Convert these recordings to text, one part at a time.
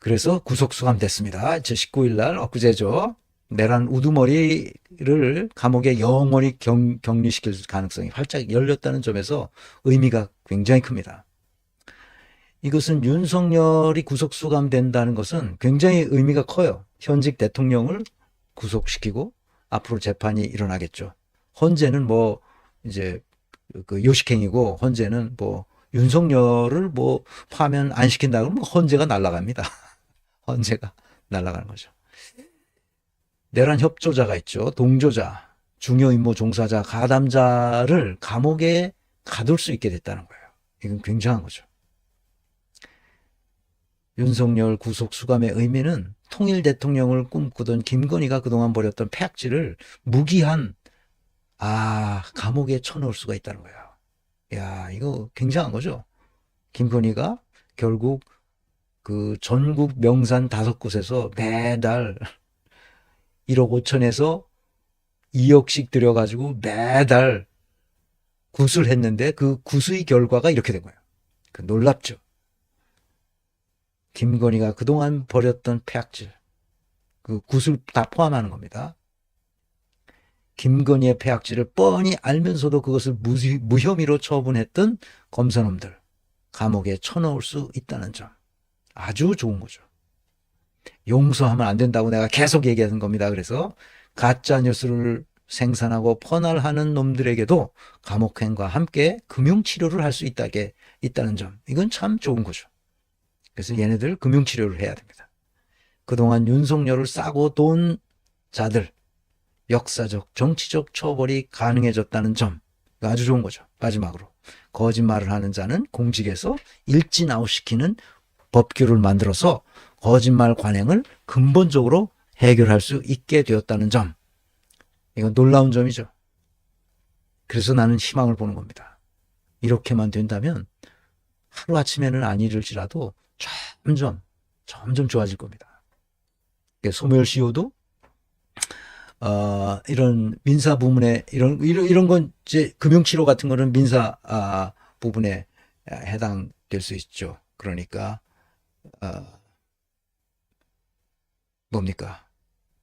그래서 구속 수감됐습니다. 제 19일 날 엊그제죠. 내란 우두머리를 감옥에 영원히 격리시킬 가능성이 활짝 열렸다는 점에서 의미가 굉장히 큽니다. 이것은 윤석열이 구속 수감된다는 것은 굉장히 의미가 커요. 현직 대통령을 구속시키고 앞으로 재판이 일어나겠죠. 헌재는 뭐 이제 그 요식행위고, 헌재는 뭐 윤석열을 뭐 파면 안 시킨다 그러면 헌재가 날아갑니다. 헌재가 날아가는 거죠. 내란 협조자가 있죠. 동조자, 중요 임무 종사자, 가담자를 감옥에 가둘 수 있게 됐다는 거예요. 이건 굉장한 거죠. 윤석열 구속 수감의 의미는 통일 대통령을 꿈꾸던 김건희가 그동안 벌였던 폐악질을 무기한 감옥에 쳐넣을 수가 있다는 거예요. 야, 이거 굉장한 거죠. 김건희가 결국 그 전국 명산 5곳에서 매달 1억 5천에서 2억씩 들여가지고 매달 굿을 했는데 그 굿의 결과가 이렇게 된 거예요. 그 놀랍죠. 김건희가 그동안 벌였던 폐악질, 그 굿을 다 포함하는 겁니다. 김건희의 폐악질을 뻔히 알면서도 그것을 무혐의로 처분했던 검사놈들 감옥에 쳐넣을 수 있다는 점, 아주 좋은 거죠. 용서하면 안 된다고 내가 계속 얘기하는 겁니다. 그래서 가짜 뉴스를 생산하고 퍼날하는 놈들에게도 감옥행과 함께 금융치료를 할 수 있다는 점, 이건 참 좋은 거죠. 그래서 얘네들 금융치료를 해야 됩니다. 그동안 윤석열을 싸고 돈 자들 역사적 정치적 처벌이 가능해졌다는 점, 아주 좋은 거죠. 마지막으로 거짓말을 하는 자는 공직에서 일진 아웃시키는 법규를 만들어서 거짓말 관행을 근본적으로 해결할 수 있게 되었다는 점, 이건 놀라운 점이죠. 그래서 나는 희망을 보는 겁니다. 이렇게만 된다면 하루아침에는 아니를지라도 점점 좋아질 겁니다. 소멸시효도 이런 민사 부문에 이런 건 이제 금융치료 같은 거는 민사 부분에 해당될 수 있죠. 그러니까 뭡니까?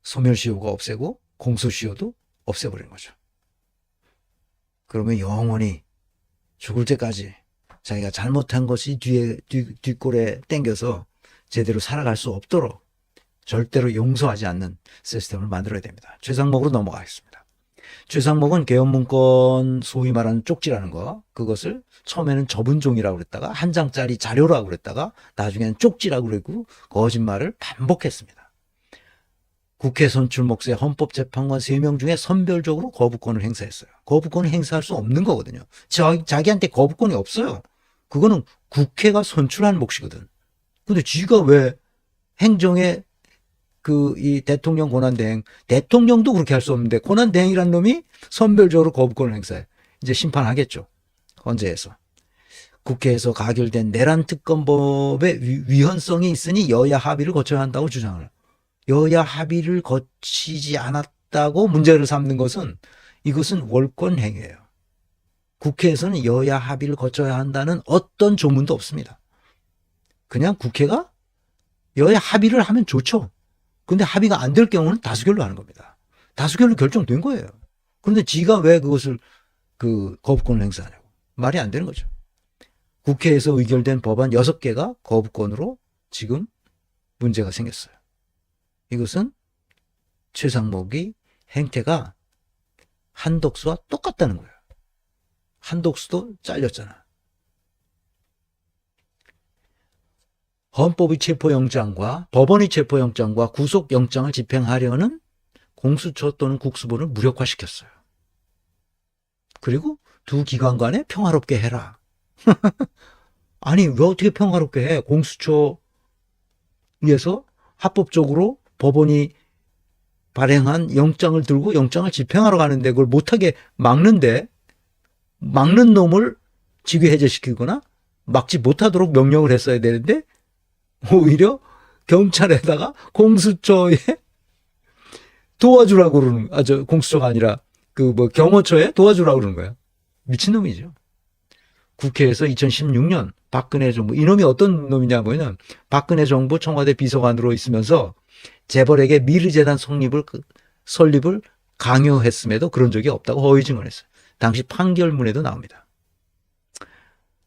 소멸시효가 없애고 공소시효도 없애버리는 거죠. 그러면 영원히 죽을 때까지 자기가 잘못한 것이 뒷골에 땡겨서 제대로 살아갈 수 없도록 절대로 용서하지 않는 시스템을 만들어야 됩니다. 최상목으로 넘어가겠습니다. 최상목은 계엄문건 소위 말하는 쪽지라는 거, 그것을 처음에는 접은종이라고 그랬다가 한 장짜리 자료라고 그랬다가 나중에는 쪽지라고 그러고 거짓말을 반복했습니다. 국회 선출 목세 헌법재판관 3명 중에 선별적으로 거부권을 행사했어요. 거부권을 행사할 수 없는 거거든요. 자기한테 거부권이 없어요. 그거는 국회가 선출한 몫이거든. 근데 지가 왜 행정에 이 대통령 권한대행, 대통령도 그렇게 할 수 없는데 권한대행이란 놈이 선별적으로 거부권을 행사해. 이제 심판하겠죠. 헌재에서. 국회에서 가결된 내란특검법의 위헌성이 있으니 여야 합의를 거쳐야 한다고 주장을 해요. 여야 합의를 거치지 않았다고 문제를 삼는 것은, 이것은 월권행위예요. 국회에서는 여야 합의를 거쳐야 한다는 어떤 조문도 없습니다. 그냥 국회가 여야 합의를 하면 좋죠. 근데 합의가 안 될 경우는 다수결로 하는 겁니다. 다수결로 결정된 거예요. 그런데 지가 왜 그것을 거부권을 행사하냐고. 말이 안 되는 거죠. 국회에서 의결된 법안 6개가 거부권으로 지금 문제가 생겼어요. 이것은 최상목이 행태가 한덕수와 똑같다는 거예요. 한덕수도 잘렸잖아. 헌법의 체포영장과 법원의 체포영장과 구속영장을 집행하려는 공수처 또는 국수본을 무력화시켰어요. 그리고 두 기관 간에 평화롭게 해라. 아니, 왜 어떻게 평화롭게 해? 공수처에서 합법적으로 법원이 발행한 영장을 들고 영장을 집행하러 가는데 그걸 못하게 막는 놈을 직위 해제시키거나 막지 못하도록 명령을 했어야 되는데 오히려 경찰에다가 공수처에 도와주라고 그러는, 공수처가 아니라 경호처에 도와주라고 그러는 거야. 미친놈이죠. 국회에서 2016년 박근혜 정부, 이놈이 어떤 놈이냐면은 박근혜 정부 청와대 비서관으로 있으면서 재벌에게 미르재단 설립을 강요했음에도 그런 적이 없다고 허위 증언했어요. 당시 판결문에도 나옵니다.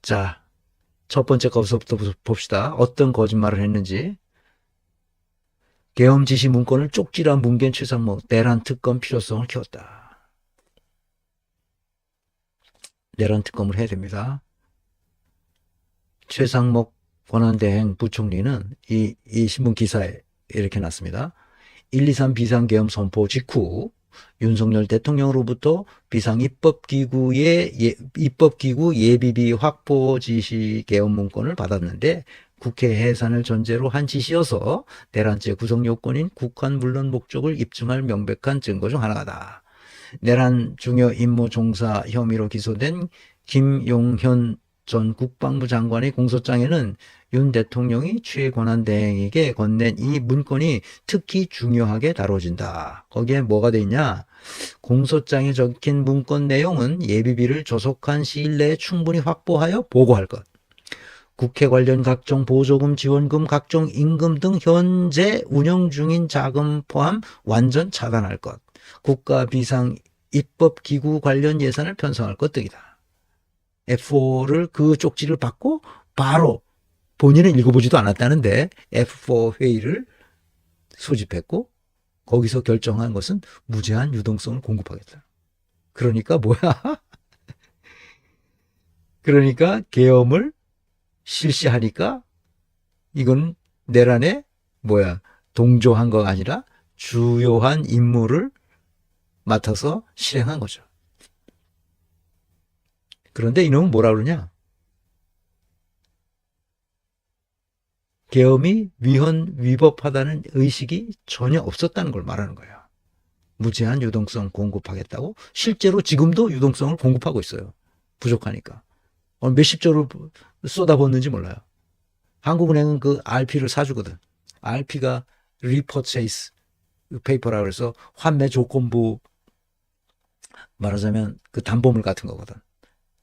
자, 첫 번째 것부터 봅시다. 어떤 거짓말을 했는지. 계엄 지시 문건을 쪽지라 뭉갠 최상목, 내란 특검 필요성을 키웠다. 내란 특검을 해야 됩니다. 최상목 권한대행 부총리는 이 신문 기사에 이렇게 났습니다. 123 비상계엄 선포 직후 윤석열 대통령으로부터 비상입법기구 예비비 확보 지시 계엄 문건을 받았는데 국회 해산을 전제로 한 지시여서 내란죄 구성 요건인 국한 물론 목적을 입증할 명백한 증거 중 하나다. 내란 중요 임무 종사 혐의로 기소된 김용현 전 국방부 장관의 공소장에는 윤 대통령이 최 권한대행에게 건넨 이 문건이 특히 중요하게 다뤄진다. 거기에 뭐가 돼 있냐? 공소장에 적힌 문건 내용은 예비비를 조속한 시일 내에 충분히 확보하여 보고할 것. 국회 관련 각종 보조금, 지원금, 각종 임금 등 현재 운영 중인 자금 포함 완전 차단할 것. 국가 비상 입법기구 관련 예산을 편성할 것 등이다. F4를 그 쪽지를 받고 바로 본인은 읽어보지도 않았다는데 F4 회의를 소집했고 거기서 결정한 것은 무제한 유동성을 공급하겠다. 그러니까 뭐야? 그러니까 계엄을 실시하니까 이건 내란에 동조한 거가 아니라 주요한 임무를 맡아서 실행한 거죠. 그런데 이놈은 뭐라 그러냐? 계엄이 위법하다는 의식이 전혀 없었다는 걸 말하는 거예요. 무제한 유동성 공급하겠다고 실제로 지금도 유동성을 공급하고 있어요. 부족하니까. 몇십 조를 쏟아붓는지 몰라요. 한국은행은 그 RP를 사주거든. RP가 리퍼체이스 페이퍼라 그래서 환매 조건부 말하자면 그 담보물 같은 거거든.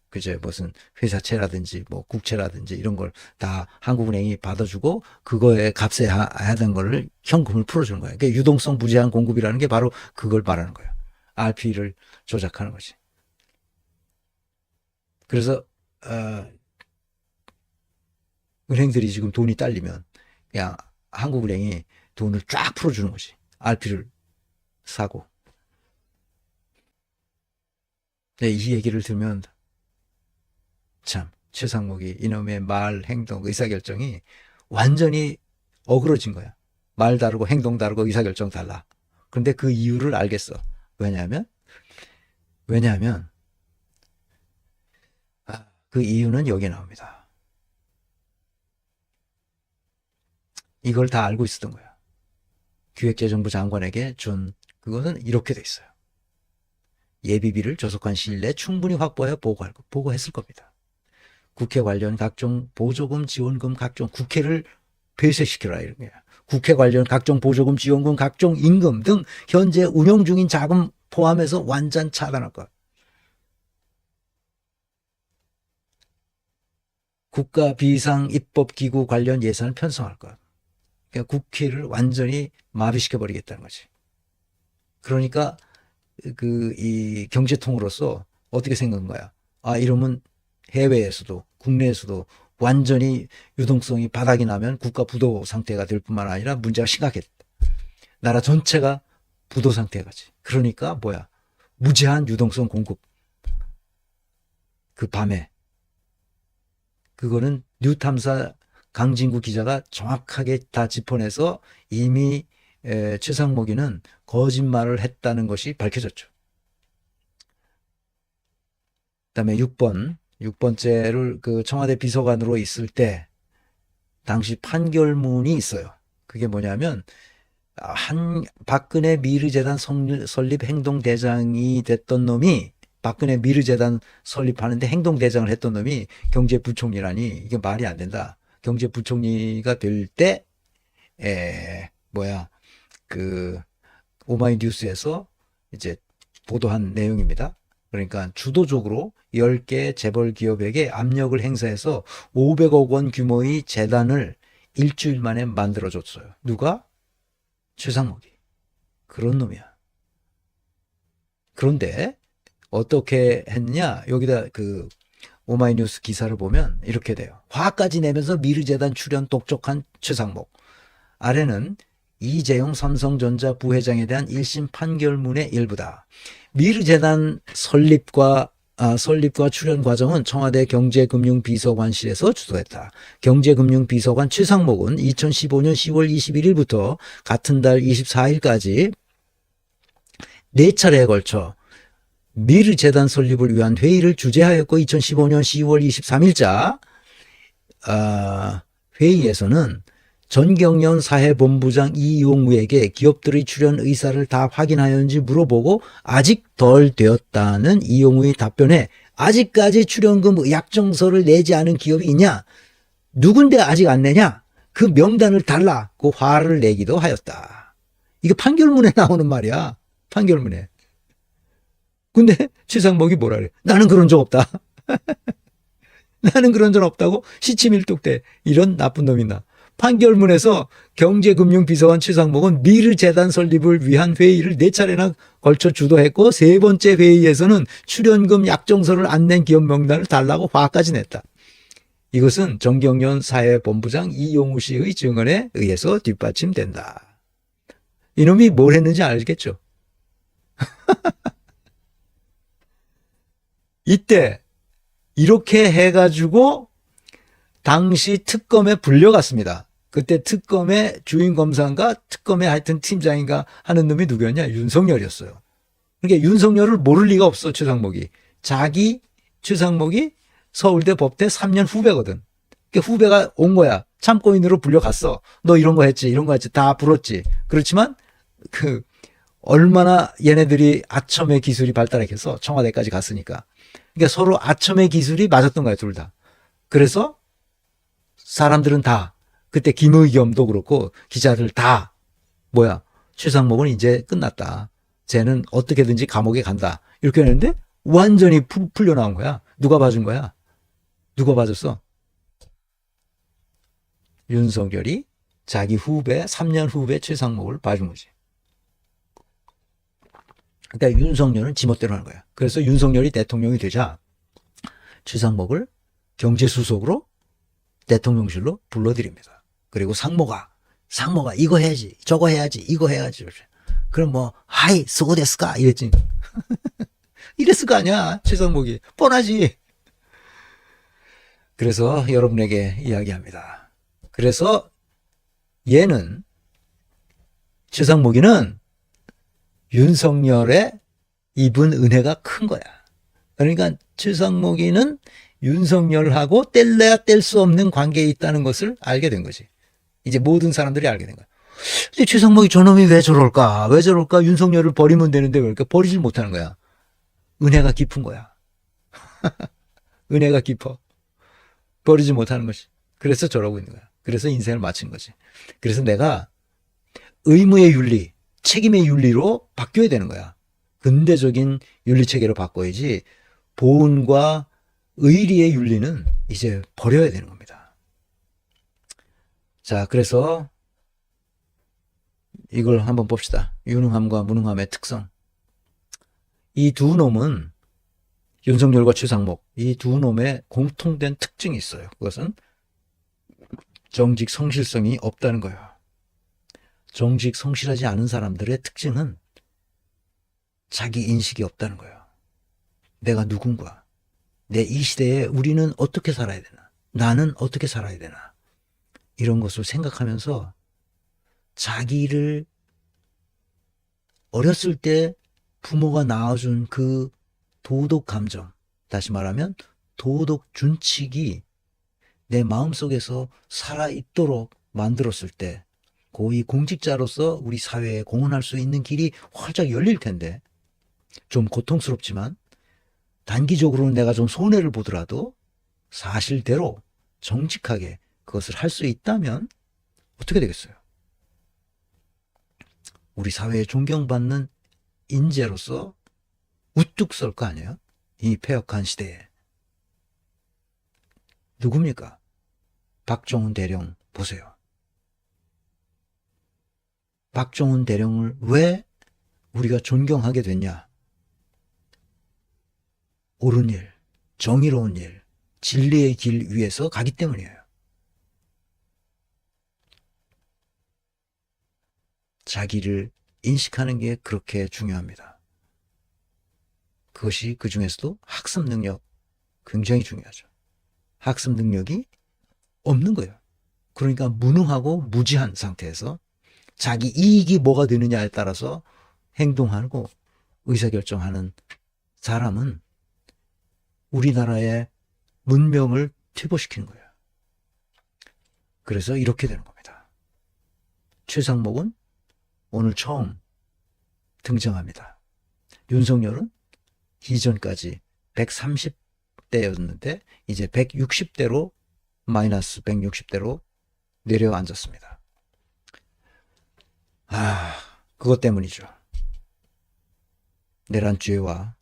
그죠? 무슨 회사채라든지 뭐 국채라든지 이런 걸 다 한국은행이 받아주고 그거에 값에 하던 거를 현금을 풀어주는 거예요. 그러니까 유동성 무제한 공급이라는 게 바로 그걸 말하는 거예요. RP를 조작하는 거지. 그래서 은행들이 지금 돈이 딸리면 그냥 한국은행이 돈을 쫙 풀어주는 거지. RP를 사고. 네, 이 얘기를 들으면 참 최상목이 이놈의 말, 행동, 의사결정이 완전히 어그러진 거야. 말 다르고 행동 다르고 의사결정 달라. 그런데 그 이유를 알겠어. 왜냐하면 그 이유는 여기에 나옵니다. 이걸 다 알고 있었던 거야. 기획재정부 장관에게 준 그것은 이렇게 돼 있어요. 예비비를 조속한 시일 내에 충분히 확보하여 보고했을 겁니다. 국회 관련 각종 보조금, 지원금, 각종 국회를 폐쇄시키라 이런 거야. 국회 관련 각종 보조금, 지원금, 각종 임금 등 현재 운영 중인 자금 포함해서 완전 차단할 것. 국가 비상 입법기구 관련 예산을 편성할 것. 그러니까 국회를 완전히 마비시켜버리겠다는 거지. 그러니까 이 경제통으로서 어떻게 생각한 거야? 이러면 해외에서도 국내에서도 완전히 유동성이 바닥이 나면 국가 부도 상태가 될 뿐만 아니라 문제가 심각했다. 나라 전체가 부도 상태에 가지. 그러니까 무제한 유동성 공급. 그 밤에. 그거는 뉴탐사 강진구 기자가 정확하게 다 짚어내서 이미 최상목이는 거짓말을 했다는 것이 밝혀졌죠. 그다음에 6번째를 그 청와대 비서관으로 있을 때 당시 판결문이 있어요. 그게 뭐냐면 박근혜 미르재단 설립 행동대장이 됐던 놈이 박근혜 미르재단 설립하는데 행동대장을 했던 놈이 경제부총리라니 이게 말이 안 된다. 경제부총리가 될 때 오마이뉴스에서 이제 보도한 내용입니다. 그러니까 주도적으로 10개 재벌 기업에게 압력을 행사해서 500억 원 규모의 재단을 일주일 만에 만들어줬어요. 누가? 최상목이. 그런 놈이야. 그런데 어떻게 했냐? 여기다 그 오마이뉴스 기사를 보면 이렇게 돼요. 화까지 내면서 미르재단 출연 똑똑한 최상목. 아래는 이재용 삼성전자 부회장에 대한 1심 판결문의 일부다. 미르재단 설립과 출연 과정은 청와대 경제금융비서관실에서 주도했다. 경제금융비서관 최상목은 2015년 10월 21일부터 같은 달 24일까지 4차례에 걸쳐 미르재단 설립을 위한 회의를 주재하였고 2015년 10월 23일자 회의에서는 전경련 사회본부장 이용우에게 기업들의 출연 의사를 다 확인하였는지 물어보고 아직 덜 되었다는 이용우의 답변에 아직까지 출연금 약정서를 내지 않은 기업이 있냐? 누군데 아직 안 내냐? 그 명단을 달라고 화를 내기도 하였다. 이게 판결문에 나오는 말이야. 판결문에. 근데 최상목이 뭐라 그래? 나는 그런 적 없다. 나는 그런 적 없다고 시치밀뚝대. 이런 나쁜 놈이나. 판결문에서 경제금융비서관 최상목은 미르재단 설립을 위한 회의를 4차례나 걸쳐 주도했고 3번째 회의에서는 출연금 약정서를 안 낸 기업 명단을 달라고 화까지 냈다. 이것은 정경련 사회본부장 이용우 씨의 증언에 의해서 뒷받침된다. 이놈이 뭘 했는지 알겠죠? 이때 이렇게 해가지고 당시 특검에 불려갔습니다. 그때 특검의 주임검사인가 특검의 하여튼 팀장인가 하는 놈이 누구였냐? 윤석열이었어요. 그러니까 윤석열을 모를 리가 없어. 최상목이. 최상목이 서울대 법대 3년 후배거든. 그러니까 후배가 온 거야. 참고인으로 불려갔어. 너 이런 거 했지 이런 거 했지 다 불었지. 그렇지만 얼마나 얘네들이 아첨의 기술이 발달했겠어. 청와대까지 갔으니까. 그러니까 서로 아첨의 기술이 맞았던 거야, 둘 다. 그래서 사람들은 다 그때 김의겸도 그렇고 기자들 다 최상목은 이제 끝났다. 쟤는 어떻게든지 감옥에 간다. 이렇게 했는데 완전히 풀려 나온 거야. 누가 봐준 거야? 누가 봐줬어? 윤석열이 자기 후배 3년 후배 최상목을 봐준 거지. 그러니까 윤석열은 지멋대로 하는 거야. 그래서 윤석열이 대통령이 되자 최상목을 경제수석으로 대통령실로 불러드립니다. 그리고 상모가 이거 해야지 저거 해야지 이거 해야지. 그럼 하이 수고됐을까 이랬지. 이랬을 거 아니야. 최상목이 뻔하지. 그래서 여러분에게 이야기합니다. 그래서 얘는 최상목이는 윤석열의 입은 은혜가 큰 거야. 그러니까 최상목이는 윤석열하고 뗄래야 뗄 수 없는 관계에 있다는 것을 알게 된 거지. 이제 모든 사람들이 알게 된 거야. 근데 최상목이 저놈이 왜 저럴까? 왜 저럴까? 윤석열을 버리면 되는데 왜 이렇게 버리질 못하는 거야? 은혜가 깊은 거야. 은혜가 깊어. 버리지 못하는 것이. 그래서 저러고 있는 거야. 그래서 인생을 마친 거지. 그래서 내가 의무의 윤리, 책임의 윤리로 바뀌어야 되는 거야. 근대적인 윤리체계로 바꿔야지 보은과 의리의 윤리는 이제 버려야 되는 겁니다. 자, 그래서 이걸 한번 봅시다. 유능함과 무능함의 특성. 이 두 놈은 윤석열과 최상목, 이 두 놈의 공통된 특징이 있어요. 그것은 정직 성실성이 없다는 거예요. 정직 성실하지 않은 사람들의 특징은 자기 인식이 없다는 거예요. 내가 누군가, 내 이 시대에 우리는 어떻게 살아야 되나, 나는 어떻게 살아야 되나, 이런 것을 생각하면서 자기를 어렸을 때 부모가 낳아준 그 도덕 감정, 다시 말하면 도덕 준칙이 내 마음속에서 살아있도록 만들었을 때 고위 공직자로서 우리 사회에 공헌할 수 있는 길이 활짝 열릴 텐데, 좀 고통스럽지만 단기적으로는 내가 좀 손해를 보더라도 사실대로 정직하게 그것을 할 수 있다면 어떻게 되겠어요? 우리 사회에 존경받는 인재로서 우뚝 설 거 아니에요? 이 폐역한 시대에. 누굽니까? 박정훈 대령 보세요. 박정훈 대령을 왜 우리가 존경하게 됐냐? 옳은 일, 정의로운 일, 진리의 길 위에서 가기 때문이에요. 자기를 인식하는 게 그렇게 중요합니다. 그것이 그 중에서도 학습 능력 굉장히 중요하죠. 학습 능력이 없는 거예요. 그러니까 무능하고 무지한 상태에서 자기 이익이 뭐가 되느냐에 따라서 행동하고 의사결정하는 사람은 우리나라의 문명을 퇴보시키는 거예요. 그래서 이렇게 되는 겁니다. 최상목은 오늘 처음 등장합니다. 윤석열은 이전까지 130대였는데 이제 160대로 마이너스 160대로 내려앉았습니다. 그것 때문이죠. 내란죄와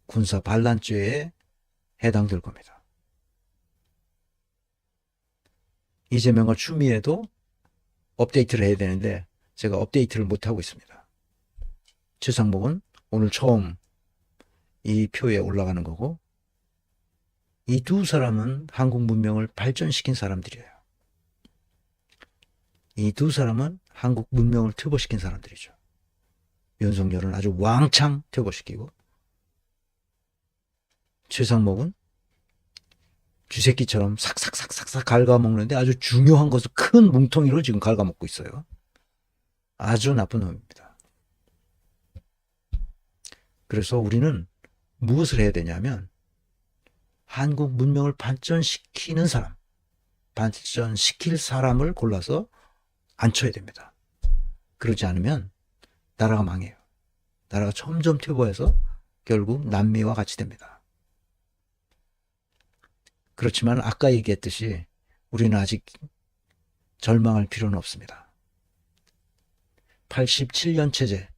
군사 반란죄에 해당될 겁니다. 이재명과 추미애도 업데이트를 해야 되는데 제가 업데이트를 못하고 있습니다. 최상목은 오늘 처음 이 표에 올라가는 거고, 이 두 사람은 한국 문명을 발전시킨 사람들이에요. 이 두 사람은 한국 문명을 퇴보시킨 사람들이죠. 윤석열은 아주 왕창 퇴보시키고, 최상목은 쥐새끼처럼 삭삭삭삭삭 갉아먹는데 아주 중요한 것을 큰 뭉텅이로 지금 갉아먹고 있어요. 아주 나쁜 놈입니다. 그래서 우리는 무엇을 해야 되냐면 한국 문명을 발전시키는 사람, 발전시킬 사람을 골라서 앉혀야 됩니다. 그러지 않으면 나라가 망해요. 나라가 점점 퇴보해서 결국 남미와 같이 됩니다. 그렇지만 아까 얘기했듯이 우리는 아직 절망할 필요는 없습니다. 87년 체제,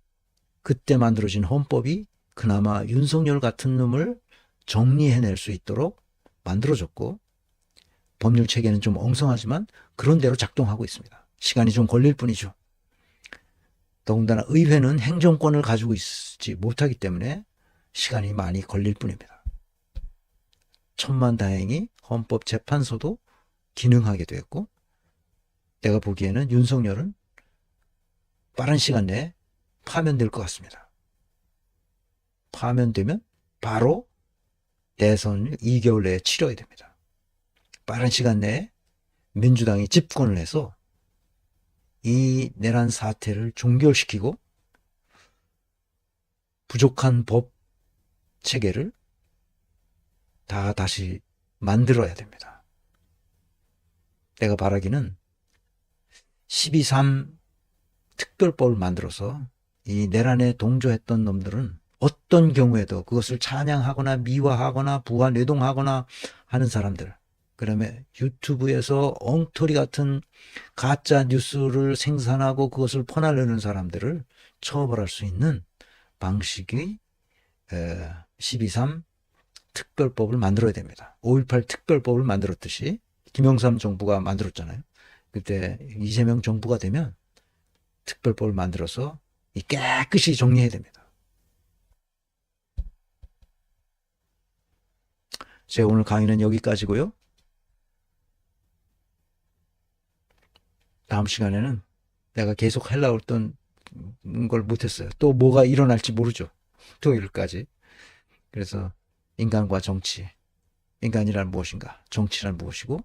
그때 만들어진 헌법이 그나마 윤석열 같은 놈을 정리해낼 수 있도록 만들어졌고, 법률 체계는 좀 엉성하지만 그런 대로 작동하고 있습니다. 시간이 좀 걸릴 뿐이죠. 더군다나 의회는 행정권을 가지고 있지 못하기 때문에 시간이 많이 걸릴 뿐입니다. 천만다행히 헌법재판소도 기능하게 되었고, 내가 보기에는 윤석열은 빠른 시간 내에 파면될 것 같습니다. 파면되면 바로 대선을 2개월 내에 치러야 됩니다. 빠른 시간 내에 민주당이 집권을 해서 이 내란 사태를 종결시키고 부족한 법 체계를 다 다시 만들어야 됩니다. 내가 바라기는 12.3 특별법을 만들어서 이 내란에 동조했던 놈들은 어떤 경우에도 그것을 찬양하거나 미화하거나 부하 뇌동하거나 하는 사람들, 그다음에 유튜브에서 엉터리 같은 가짜 뉴스를 생산하고 그것을 퍼나르는 사람들을 처벌할 수 있는 방식의 12.3 특별법을 만들어야 됩니다. 5.18 특별법을 만들었듯이 김영삼 정부가 만들었잖아요. 그때 이재명 정부가 되면 특별법을 만들어서 깨끗이 정리해야 됩니다. 제 오늘 강의는 여기까지고요. 다음 시간에는 내가 계속 하려고 했던 걸 못했어요. 또 뭐가 일어날지 모르죠. 토요일까지. 그래서 인간과 정치, 인간이란 무엇인가, 정치란 무엇이고,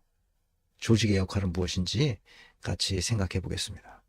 조직의 역할은 무엇인지 같이 생각해 보겠습니다.